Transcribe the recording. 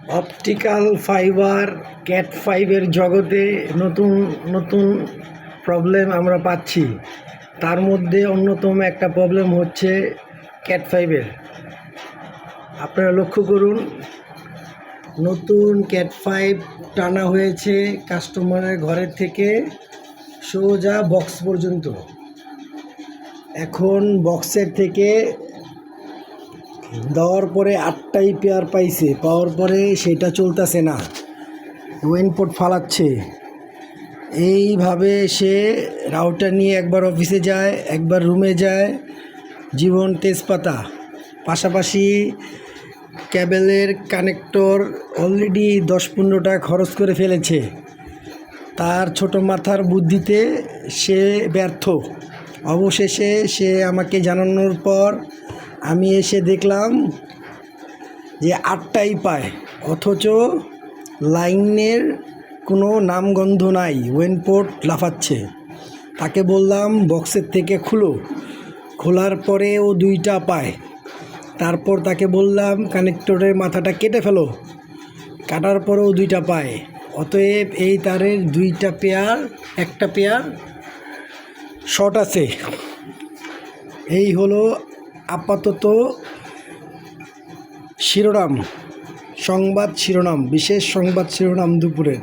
Optical fibre cat ফাইভের জগতে নতুন নতুন প্রবলেম আমরা পাচ্ছি। তার মধ্যে অন্যতম একটা প্রবলেম হচ্ছে ক্যাট ফাইভের। আপনারা লক্ষ্য করুন, নতুন ক্যাট ফাইভ টানা হয়েছে কাস্টমারের ঘরের থেকে সোজা বক্স পর্যন্ত। এখন বক্সের থেকে দেওয়ার পরে 8টাই পেয়ার পাইছে, পাওয়ার পরে সেটা চলতেছে না, ওয়েনপোর্ট ফালাচ্ছে। এইভাবে সে রাউটার নিয়ে একবার অফিসে যায়, একবার রুমে যায়, জীবন তেজপাতা। পাশাপাশি ক্যাবেলের কানেক্টর অলরেডি 10-15 টাকা খরচ করে ফেলেছে। তার ছোট মাথার বুদ্ধিতে সে ব্যর্থ। অবশেষে সে আমাকে জানানোর পর আমি এসে দেখলাম যে 8টাই পায়, অথচ লাইনের কোনো নামগন্ধ নাই, ওয়েনপোর্ট লাফাচ্ছে। তাকে বললাম বক্সের থেকে খোলার পরে ও 2টা পায়। তারপর তাকে বললাম কানেক্টরের মাথাটা কেটে ফেলো, কাটার পরেও 2টা পায়। অতএব এই তারের 2টা পেয়ার, একটা পেয়ার শর্ট আছে। এই হলো আপাতত শিরোনাম, বিশেষ সংবাদ শিরোনাম দুপুরের।